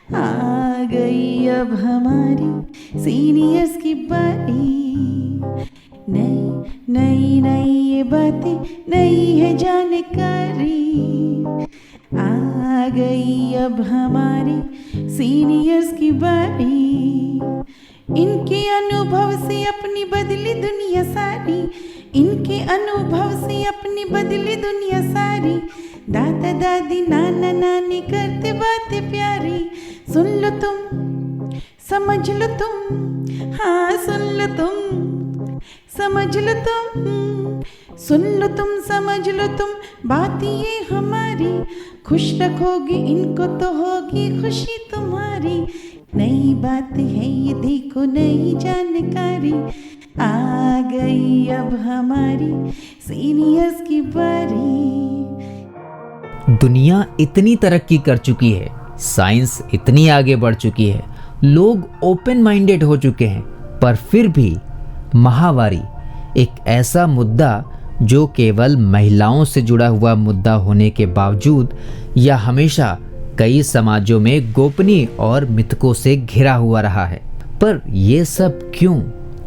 आ गई अब हमारी सीनियर्स की बारी। नई नई नई ये बातें, नई है जानकारी। आ गई अब हमारी सीनियर्स की बारी। इनके अनुभव से अपनी बदली दुनिया सारी। इनके अनुभव से अपनी बदली दुनिया सारी। दादा दादी नाना नानी करते बातें प्यारी। सुन लो तुम, समझ लो तुम, हाँ सुन लो तुम, समझ लो तुम। सुन लो तुम, समझ लो तुम, बात ये हमारी। खुश रखोगे इनको तो होगी खुशी तुम्हारी। नई बात है ये देखो, नई जानकारी। आ गई अब हमारी सीनियर्स की बारी। दुनिया इतनी तरक्की कर चुकी है, साइंस इतनी आगे बढ़ चुकी है, लोग ओपन माइंडेड हो चुके हैं, पर फिर भी माहवारी एक ऐसा मुद्दा जो केवल महिलाओं से जुड़ा हुआ मुद्दा होने के बावजूद या हमेशा कई समाजों में गोपनीय और मिथकों से घिरा हुआ रहा है। पर यह सब क्यों?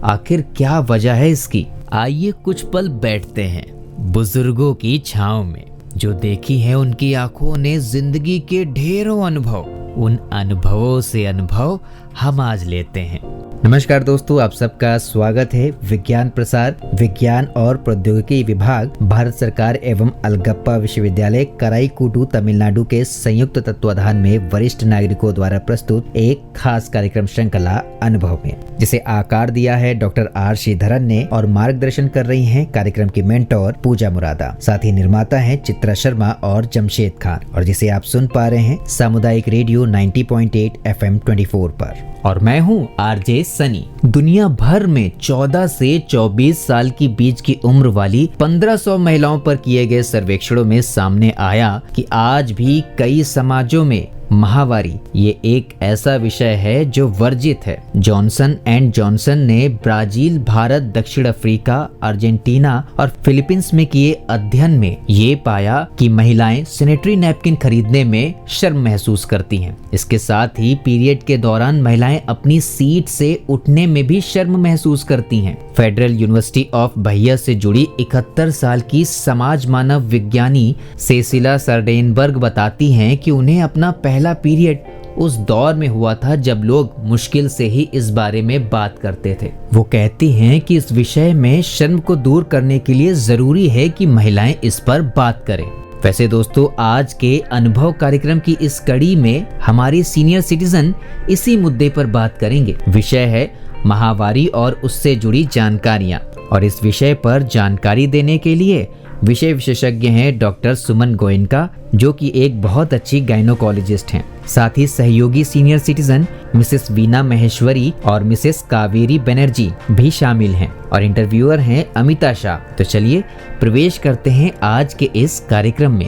आखिर क्या वजह है इसकी? आइए कुछ पल बैठते हैं बुजुर्गों की छांव में। जो देखी है उनकी आंखों ने जिंदगी के ढेरों अनुभव, उन अनुभवों से अनुभव हम आज लेते हैं। नमस्कार दोस्तों, आप सबका स्वागत है विज्ञान प्रसार विज्ञान और प्रौद्योगिकी विभाग भारत सरकार एवं अलगप्पा विश्वविद्यालय कराईकुटू तमिलनाडु के संयुक्त तत्वाधान में वरिष्ठ नागरिकों द्वारा प्रस्तुत एक खास कार्यक्रम श्रृंखला अनुभव में, जिसे आकार दिया है डॉक्टर आर श्रीधरन ने और मार्गदर्शन कर रही हैं कार्यक्रम की मेंटोर पूजा मुरादा। साथ ही निर्माता हैं चित्रा शर्मा और जमशेद खान, और जिसे आप सुन पा रहे हैं सामुदायिक रेडियो 90.8 FM 24 पर। और मैं हूँ आरजे सनी। दुनिया भर में 14 से 24 साल की बीच की उम्र वाली 1500 महिलाओं पर किए गए सर्वेक्षणों में सामने आया कि आज भी कई समाजों में माहवारी ये एक ऐसा विषय है जो वर्जित है। जॉनसन एंड जॉनसन ने ब्राजील, भारत, दक्षिण अफ्रीका, अर्जेंटीना और फिलीपींस में किए अध्ययन में ये पाया कि महिलाएं सैनिटरी नैपकिन खरीदने में शर्म महसूस करती हैं। इसके साथ ही पीरियड के दौरान महिलाएं अपनी सीट से उठने में भी शर्म महसूस करती हैं। फेडरल यूनिवर्सिटी ऑफ बहिया से जुड़ी 71 साल की समाज मानव विज्ञानी सेसिला सर्डेनबर्ग बताती हैं कि उन्हें अपना पहला पीरियड उस दौर में हुआ था जब लोग मुश्किल से ही इस बारे में बात करते थे। वो कहती हैं कि इस विषय में शर्म को दूर करने के लिए जरूरी है कि महिलाएं इस पर बात करें। वैसे दोस्तों, आज के अनुभव कार्यक्रम की इस कड़ी में हमारे सीनियर सिटीजन इसी मुद्दे पर बात करेंगे। विषय है माहवारी और उससे जुड़ी जानकारियां, और इस विषय पर जानकारी देने के लिए विषय विशेषज्ञ हैं डॉक्टर सुमन गोयनका, जो कि एक बहुत अच्छी गायनोकोलॉजिस्ट हैं। साथ ही सहयोगी senior citizen Mrs Veena Maheshwari और मिसेस कावेरी बनर्जी भी शामिल हैं, और इंटरव्यूअर हैं अमिता शाह। तो चलिए प्रवेश करते हैं आज के इस कार्यक्रम में।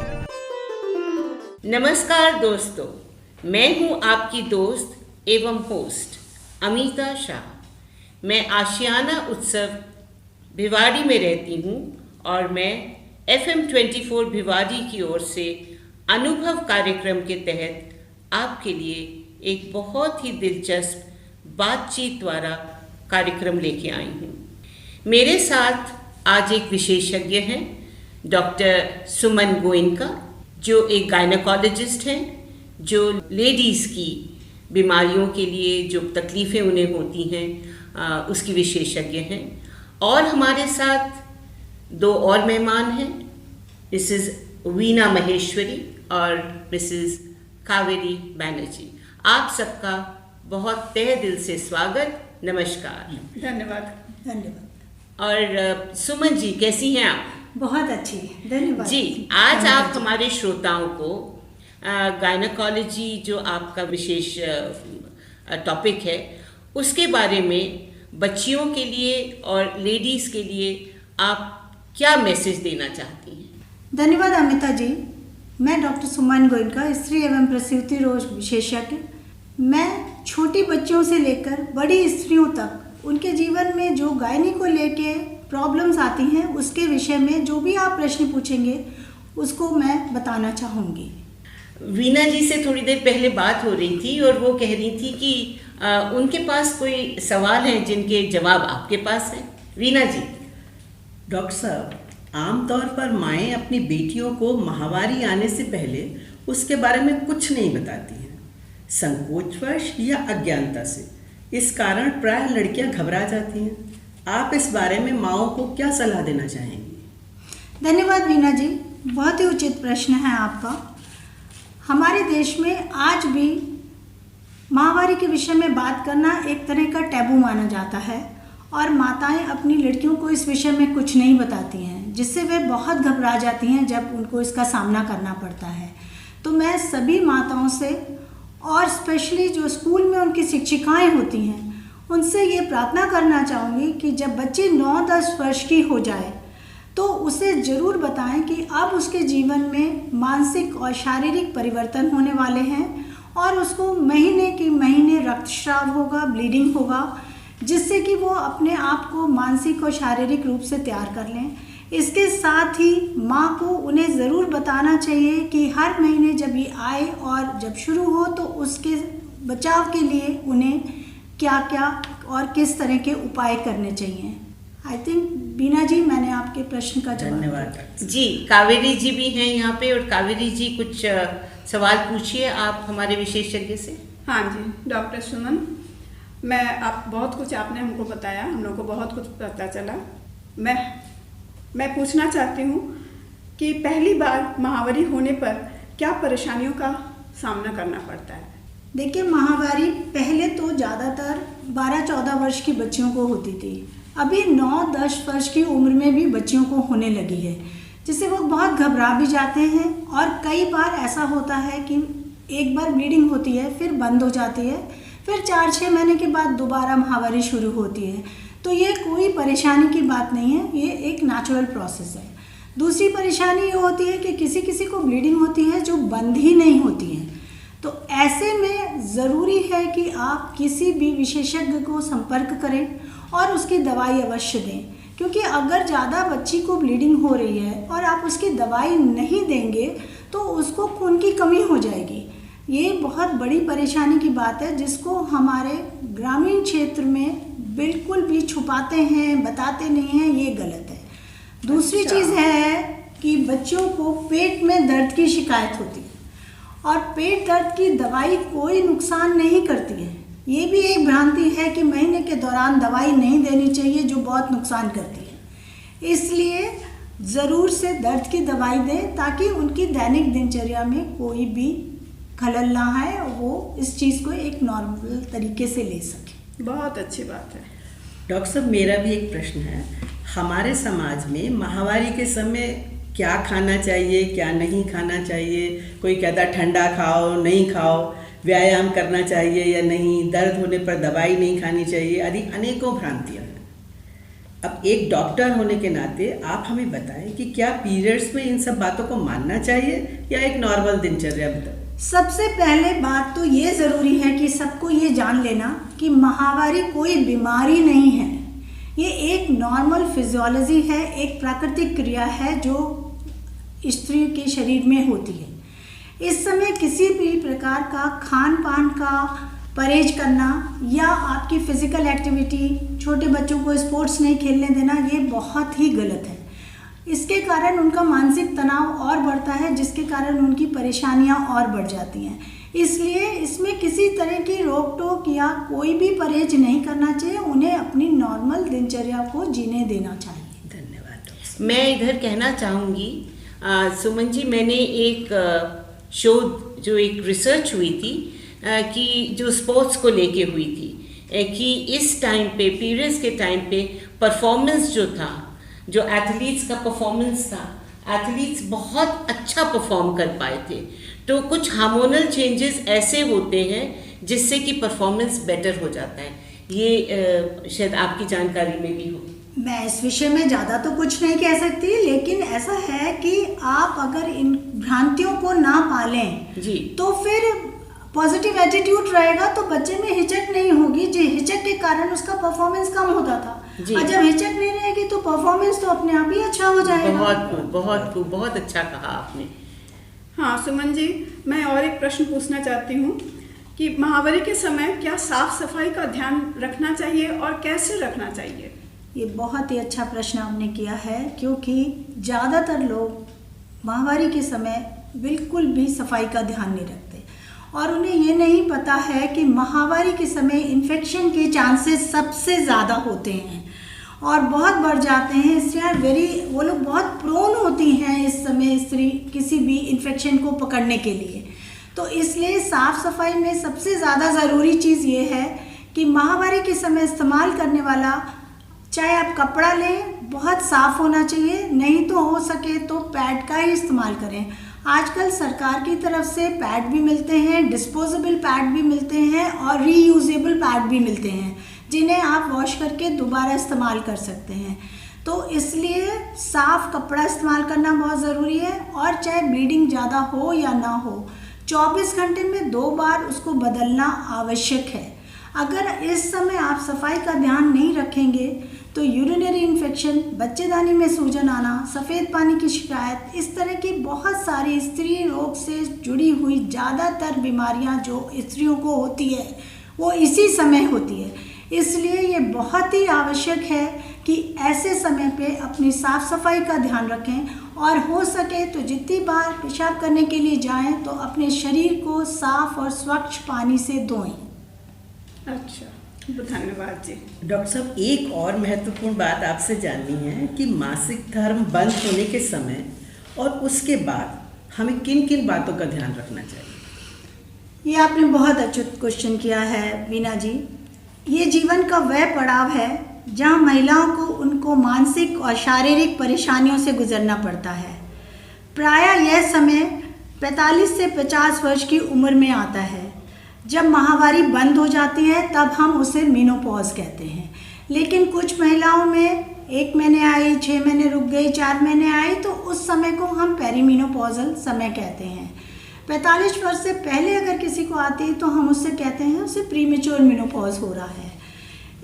नमस्कार दोस्तों, मैं हूं आपकी दोस्त एवं होस्ट अमिता शाह। मैं आशियाना उत्सव भिवाड़ी में रहती हूं और मैं FM 24 भिवाड़ी की ओर से अनुभव कार्यक्रम के तहत आपके लिए एक बहुत ही दिलचस्प बातचीत वाला कार्यक्रम लेके आई हूँ। मेरे साथ आज एक विशेषज्ञ हैं डॉक्टर सुमन गोयनका, जो एक गायनोकोलॉजिस्ट हैं, जो लेडीज़ की बीमारियों के लिए जो तकलीफ़ें उन्हें होती हैं उसकी विशेषज्ञ हैं। और हमारे साथ दो और मेहमान हैं, मिसेस वीना महेश्वरी और मिसेस कावेरी बैनर्जी। आप सबका बहुत तहे दिल से स्वागत, नमस्कार। धन्यवाद। और सुमन जी, कैसी हैं आप? बहुत अच्छी, धन्यवाद जी। आज आप हमारे श्रोताओं को गायनोकोलॉजी जो आपका विशेष टॉपिक है उसके बारे में बच्चियों के लिए और लेडीज़ के लिए आप क्या मैसेज देना चाहती हैं? धन्यवाद अमिता जी। मैं डॉक्टर सुमन गोयनका, स्त्री एवं प्रसूति रोग विशेषज्ञ। मैं छोटी बच्चियों से लेकर बड़ी स्त्रियों तक उनके जीवन में जो गायनी को लेके प्रॉब्लम्स आती हैं उसके विषय में जो भी आप प्रश्न पूछेंगे उसको मैं बताना चाहूँगी। वीना जी से थोड़ी देर पहले बात हो रही थी और वो कह रही थी कि उनके पास कोई सवाल हैं जिनके जवाब आपके पास हैं। वीना जी। डॉक्टर साहब, आमतौर पर माएँ अपनी बेटियों को माहवारी आने से पहले उसके बारे में कुछ नहीं बताती हैं, संकोचवश या अज्ञानता से। इस कारण प्रायः लड़कियां घबरा जाती हैं। आप इस बारे में माओं को क्या सलाह देना चाहेंगी? धन्यवाद वीना जी, बहुत ही उचित प्रश्न है आपका। हमारे देश में आज भी माहवारी के विषय में बात करना एक तरह का टैबू माना जाता है और माताएं अपनी लड़कियों को इस विषय में कुछ नहीं बताती हैं, जिससे वे बहुत घबरा जाती हैं जब उनको इसका सामना करना पड़ता है। तो मैं सभी माताओं से और स्पेशली जो स्कूल में उनकी शिक्षिकाएं होती हैं उनसे ये प्रार्थना करना चाहूँगी कि जब बच्ची 9-10 वर्ष की हो जाए तो उसे ज़रूर बताएं कि अब उसके जीवन में मानसिक और शारीरिक परिवर्तन होने वाले हैं और उसको महीने के महीने रक्तस्राव होगा, ब्लीडिंग होगा, जिससे कि वो अपने आप को मानसिक और शारीरिक रूप से तैयार कर लें। इसके साथ ही माँ को उन्हें ज़रूर बताना चाहिए कि हर महीने जब ये आए और जब शुरू हो तो उसके बचाव के लिए उन्हें क्या क्या और किस तरह के उपाय करने चाहिए। आई थिंक बीना जी, मैंने आपके प्रश्न का जवाब। धन्यवाद जी। कावेरी जी भी हैं यहाँ पे, और कावेरी जी कुछ सवाल पूछिए आप हमारे विशेषज्ञ से। हाँ जी डॉक्टर सुमन, आप बहुत कुछ आपने हमको बताया, हम लोग को बहुत कुछ पता चला। मैं पूछना चाहती हूँ कि पहली बार माहवारी होने पर क्या परेशानियों का सामना करना पड़ता है? देखिए, माहवारी पहले तो ज़्यादातर 12-14 वर्ष की बच्चियों को होती थी। अभी 9-10 वर्ष की उम्र में भी बच्चियों को होने लगी है, जिससे वो बहुत घबरा भी जाते हैं और कई बार ऐसा होता है कि एक बार ब्लीडिंग होती है, फिर बंद हो जाती है, फिर 4-6 महीने के बाद दोबारा माहवारी शुरू होती है। तो ये कोई परेशानी की बात नहीं है, ये एक नेचुरल प्रोसेस है। दूसरी परेशानी ये होती है कि किसी किसी को ब्लीडिंग होती है जो बंद ही नहीं होती है। तो ऐसे में ज़रूरी है कि आप किसी भी विशेषज्ञ को संपर्क करें और उसकी दवाई अवश्य दें, क्योंकि अगर ज़्यादा बच्ची को ब्लीडिंग हो रही है और आप उसकी दवाई नहीं देंगे तो उसको खून की कमी हो जाएगी। ये बहुत बड़ी परेशानी की बात है, जिसको हमारे ग्रामीण क्षेत्र में बिल्कुल भी छुपाते हैं, बताते नहीं हैं, ये गलत है। दूसरी चीज़ है कि बच्चों को पेट में दर्द की शिकायत होती है और पेट दर्द की दवाई कोई नुकसान नहीं करती है। ये भी एक भ्रांति है कि महीने के दौरान दवाई नहीं देनी चाहिए, जो बहुत नुकसान करती है। इसलिए ज़रूर से दर्द की दवाई दें ताकि उनकी दैनिक दिनचर्या में कोई भी खलल ना आए और वो इस चीज़ को एक नॉर्मल तरीके से ले सकें। बहुत अच्छी बात है। डॉक्टर साहब, मेरा भी एक प्रश्न है। हमारे समाज में माहवारी के समय क्या खाना चाहिए, क्या नहीं खाना चाहिए? कोई कहता ठंडा खाओ, नहीं खाओ, व्यायाम करना चाहिए या नहीं, दर्द होने पर दवाई नहीं खानी चाहिए, आदि अनेकों भ्रांतियाँ हैं। अब एक डॉक्टर होने के नाते आप हमें बताएं कि क्या पीरियड्स में इन सब बातों को मानना चाहिए या एक नॉर्मल दिनचर्या बताएं? सबसे पहले बात तो ये ज़रूरी है कि सबको ये जान लेना कि माहवारी कोई बीमारी नहीं है। ये एक नॉर्मल फिजियोलॉजी है, एक प्राकृतिक क्रिया है जो स्त्री के शरीर में होती है। इस समय किसी भी प्रकार का खान पान का परहेज करना या आपकी फिजिकल एक्टिविटी, छोटे बच्चों को स्पोर्ट्स नहीं खेलने देना, ये बहुत ही गलत है। इसके कारण उनका मानसिक तनाव और बढ़ता है, जिसके कारण उनकी परेशानियां और बढ़ जाती हैं। इसलिए इसमें किसी तरह की रोक टोक या कोई भी परहेज नहीं करना चाहिए, उन्हें अपनी नॉर्मल दिनचर्या को जीने देना चाहिए। धन्यवाद। मैं इधर कहना चाहूँगी सुमन जी, मैंने एक शोध जो एक रिसर्च हुई थी कि जो स्पोर्ट्स को लेके हुई थी कि इस टाइम पे पीरियड्स के टाइम पे परफॉर्मेंस जो था, जो एथलीट्स का परफॉर्मेंस था, एथलीट्स बहुत अच्छा परफॉर्म कर पाए थे। तो कुछ हार्मोनल चेंजेस ऐसे होते हैं जिससे कि परफॉर्मेंस बेटर हो जाता है। ये शायद आपकी जानकारी में भी हो। मैं इस विषय में ज़्यादा तो कुछ नहीं कह सकती, लेकिन ऐसा है कि आप अगर इन भ्रांतियों को ना पालें जी, तो फिर पॉजिटिव एटीट्यूड रहेगा तो बच्चे में हिचक नहीं होगी। जी, हिचक के कारण उसका परफॉर्मेंस कम होता था, और जब हिचक नहीं रहेगी तो परफॉर्मेंस तो अपने आप ही अच्छा हो जाएगा। बहुत अच्छा कहा आपने। हाँ सुमन जी, मैं और एक प्रश्न पूछना चाहती हूँ कि महावारी के समय क्या साफ सफाई का ध्यान रखना चाहिए और कैसे रखना चाहिए? ये बहुत ही अच्छा प्रश्न आपने किया है, क्योंकि ज़्यादातर लोग महावारी के समय बिल्कुल भी सफाई का ध्यान नहीं रखते और उन्हें ये नहीं पता है कि महावारी के समय इन्फेक्शन के चांसेस सबसे ज़्यादा होते हैं और बहुत बढ़ जाते हैं। इसलिए वो लोग बहुत प्रोन होती हैं इस समय स्त्री किसी भी इन्फेक्शन को पकड़ने के लिए। तो इसलिए साफ़ सफाई में सबसे ज़्यादा ज़रूरी चीज़ ये है कि महावारी के समय इस्तेमाल करने वाला, चाहे आप कपड़ा लें, बहुत साफ़ होना चाहिए, नहीं तो हो सके तो पैड का ही इस्तेमाल करें। आजकल सरकार की तरफ से पैड भी मिलते हैं, डिस्पोजेबल पैड भी मिलते हैं और रीयूजेबल पैड भी मिलते हैं, जिन्हें आप वॉश करके दोबारा इस्तेमाल कर सकते हैं। तो इसलिए साफ़ कपड़ा इस्तेमाल करना बहुत ज़रूरी है और चाहे ब्लीडिंग ज़्यादा हो या ना हो, 24 घंटे में 2 बार उसको बदलना आवश्यक है। अगर इस समय आप सफाई का ध्यान नहीं रखेंगे तो यूरिनरी इन्फेक्शन, बच्चेदानी में सूजन आना, सफ़ेद पानी की शिकायत, इस तरह की बहुत सारी स्त्री रोग से जुड़ी हुई ज़्यादातर बीमारियां जो स्त्रियों को होती है वो इसी समय होती है। इसलिए ये बहुत ही आवश्यक है कि ऐसे समय पे अपनी साफ़ सफाई का ध्यान रखें और हो सके तो जितनी बार पेशाब करने के लिए जाएं तो अपने शरीर को साफ़ और स्वच्छ पानी से धोएं। अच्छा, धन्यवाद जी। डॉक्टर साहब, एक और महत्वपूर्ण बात आपसे जाननी है कि मासिक धर्म बंद होने के समय और उसके बाद हमें किन किन बातों का ध्यान रखना चाहिए? ये आपने बहुत अच्छा क्वेश्चन किया है वीना जी। ये जीवन का वह पड़ाव है जहाँ महिलाओं को उनको मानसिक और शारीरिक परेशानियों से गुजरना पड़ता है। प्रायः यह समय 45 से 50 वर्ष की उम्र में आता है। जब माहवारी बंद हो जाती है तब हम उसे मेनोपॉज कहते हैं। लेकिन कुछ महिलाओं में 1 महीने आई, 6 महीने रुक गई, 4 महीने आई, तो उस समय को हम पेरीमेनोपॉजल समय कहते हैं। 45 वर्ष से पहले अगर किसी को आती है तो हम उससे कहते हैं उसे प्रीमेच्योर मेनोपॉज हो रहा है।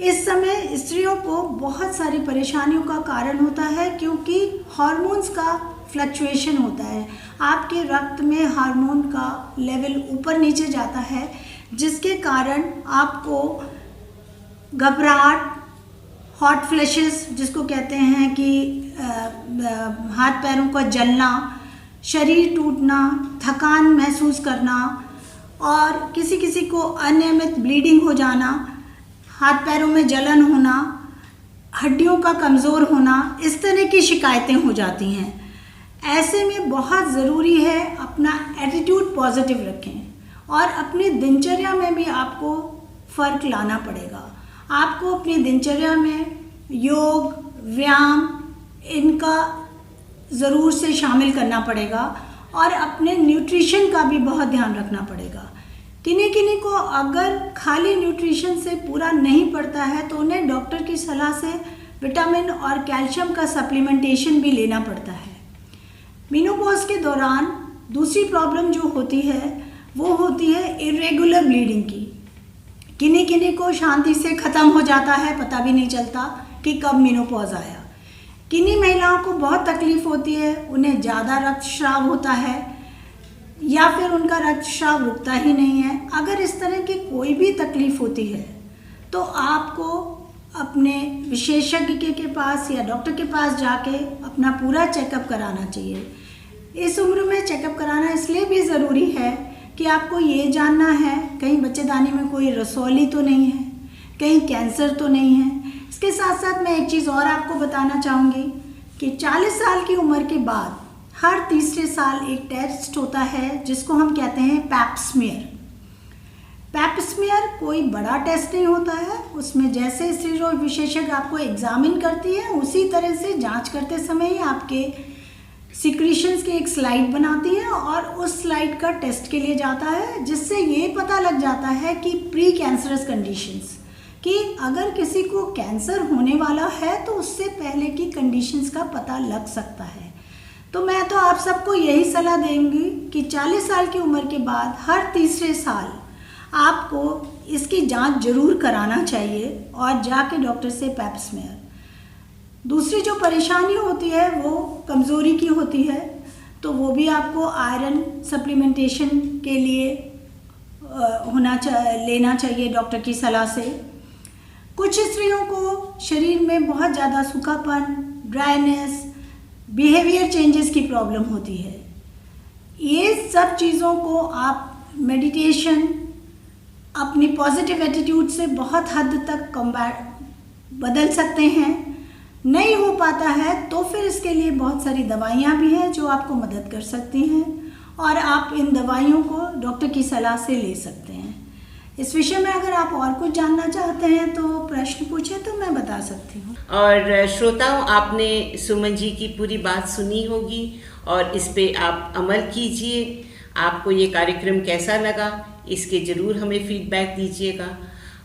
इस समय स्त्रियों को बहुत सारी परेशानियों का कारण होता है, क्योंकि हार्मोन्स का फ्लक्चुएशन होता है। आपके रक्त में हार्मोन का लेवल ऊपर नीचे जाता है, जिसके कारण आपको घबराहट, हॉट फ्लैशेस जिसको कहते हैं कि हाथ पैरों का जलना, शरीर टूटना, थकान महसूस करना और किसी किसी को अनियमित ब्लीडिंग हो जाना, हाथ पैरों में जलन होना, हड्डियों का कमज़ोर होना, इस तरह की शिकायतें हो जाती हैं। ऐसे में बहुत ज़रूरी है अपना एटीट्यूड पॉजिटिव रखें और अपनी दिनचर्या में भी आपको फ़र्क लाना पड़ेगा। आपको अपनी दिनचर्या में योग, व्यायाम, इनका ज़रूर से शामिल करना पड़ेगा और अपने न्यूट्रिशन का भी बहुत ध्यान रखना पड़ेगा। किन्हीं को अगर खाली न्यूट्रिशन से पूरा नहीं पड़ता है तो उन्हें डॉक्टर की सलाह से विटामिन और कैल्शियम का सप्लीमेंटेशन भी लेना पड़ता है। मेनोपॉज के दौरान दूसरी प्रॉब्लम जो होती है वो होती है इरेगुलर ब्लीडिंग की। किन्हीं को शांति से ख़त्म हो जाता है, पता भी नहीं चलता कि कब मेनोपॉज आया। किन्हीं महिलाओं को बहुत तकलीफ़ होती है, उन्हें ज़्यादा रक्तस्राव होता है या फिर उनका रक्तस्राव रुकता ही नहीं है। अगर इस तरह की कोई भी तकलीफ़ होती है तो आपको अपने विशेषज्ञ के पास या डॉक्टर के पास जाके अपना पूरा चेकअप कराना चाहिए। इस उम्र में चेकअप कराना इसलिए भी ज़रूरी है कि आपको ये जानना है कहीं बच्चेदानी में कोई रसौली तो नहीं है, कहीं कैंसर तो नहीं है। इसके साथ साथ मैं एक चीज़ और आपको बताना चाहूँगी कि 40 साल की उम्र के बाद हर तीसरे साल एक टेस्ट होता है जिसको हम कहते हैं पैप स्मीयर। पैप स्मीयर कोई बड़ा टेस्ट नहीं होता है, उसमें जैसे स्त्री रोग विशेषज्ञ आपको एग्जामिन करती है उसी तरह से जांच करते समय ही आपके सिक्रीशंस की एक स्लाइड बनाती है और उस स्लाइड का टेस्ट के लिए जाता है, जिससे ये पता लग जाता है कि प्री कैंसरस कंडीशंस, कि अगर किसी को कैंसर होने वाला है तो उससे पहले की कंडीशंस का पता लग सकता है। तो मैं तो आप सबको यही सलाह देंगी कि 40 साल की उम्र के बाद हर तीसरे साल आपको इसकी जांच जरूर कराना चाहिए और जाके डॉक्टर से पैप स्मीयर। दूसरी जो परेशानी होती है वो कमज़ोरी की होती है। तो वो भी आपको आयरन सप्लीमेंटेशन के लिए लेना चाहिए डॉक्टर की सलाह से। कुछ स्त्रियों को शरीर में बहुत ज़्यादा सूखापन, ड्राइनेस, बिहेवियर चेंजेस की प्रॉब्लम होती है। ये सब चीज़ों को आप मेडिटेशन, अपनी पॉजिटिव एटीट्यूड से बहुत हद तक बदल सकते हैं। नहीं हो पाता है तो फिर इसके लिए बहुत सारी दवाइयाँ भी हैं जो आपको मदद कर सकती हैं, और आप इन दवाइयों को डॉक्टर की सलाह से ले सकते हैं। इस विषय में अगर आप और कुछ जानना चाहते हैं तो प्रश्न पूछे तो मैं बता सकती हूँ। और श्रोताओं, आपने सुमन जी की पूरी बात सुनी होगी और इस पे आप अमल कीजिए। आपको ये कार्यक्रम कैसा लगा इसके ज़रूर हमें फीडबैक दीजिएगा।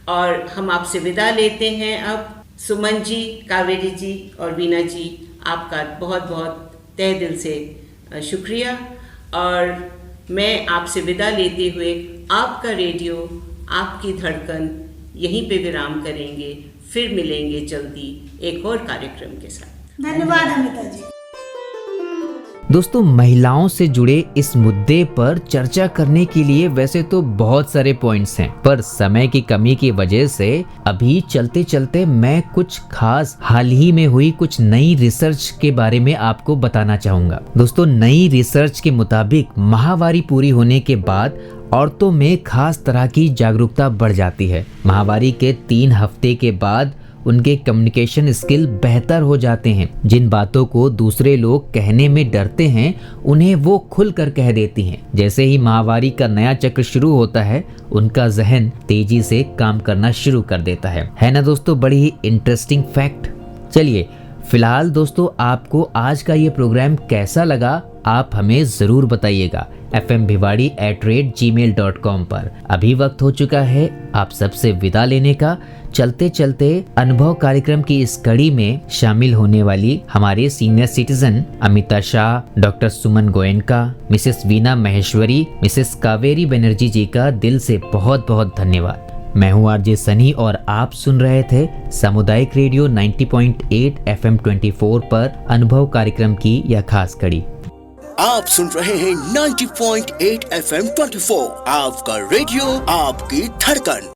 और हम आपसे विदा लेते हैं अब। सुमन जी, कावेरी जी और वीना जी, आपका बहुत बहुत तहे दिल से शुक्रिया। और मैं आपसे विदा लेते हुए आपका रेडियो, आपकी धड़कन यहीं पे विराम करेंगे। फिर मिलेंगे जल्दी एक और कार्यक्रम के साथ। धन्यवाद अमिता जी। दोस्तों, महिलाओं से जुड़े इस मुद्दे पर चर्चा करने के लिए वैसे तो बहुत सारे पॉइंट्स हैं, पर समय की कमी की वजह से अभी चलते चलते मैं कुछ खास हाल ही में हुई कुछ नई रिसर्च के बारे में आपको बताना चाहूंगा। दोस्तों, नई रिसर्च के मुताबिक माहवारी पूरी होने के बाद औरतों में खास तरह की जागरूकता बढ़ जाती है। माहवारी के 3 हफ्ते के बाद उनके कम्युनिकेशन स्किल बेहतर हो जाते हैं। जिन बातों को दूसरे लोग कहने में डरते हैं, उन्हें वो खुल कर कह देती हैं। जैसे ही माहवारी का नया चक्र शुरू होता है, उनका जहन तेजी से काम करना शुरू कर देता है ना दोस्तों? बड़ी ही इंटरेस्टिंग फैक्ट। चलिए, फिलहाल दोस्तों, आपको आज का ये प्रोग्राम कैसा लगा आप हमें जरूर बताइएगा fmbhiwadi@gmail.com पर। अभी वक्त हो चुका है आप सबसे विदा लेने का। चलते चलते अनुभव कार्यक्रम की इस कड़ी में शामिल होने वाली हमारे senior citizen Amita Shah, doctor Suman Goenka, Mrs Veena Maheshwari, Mrs Kaveri Banerjee ji का दिल से बहुत बहुत धन्यवाद। मैं हूँ आरजे सनी और आप सुन रहे थे सामुदायिक रेडियो 90.8 FM 24 पर अनुभव कार्यक्रम की यह खास कड़ी। आप सुन रहे हैं 90.8 FM 24, आपका रेडियो, आपकी धड़कन।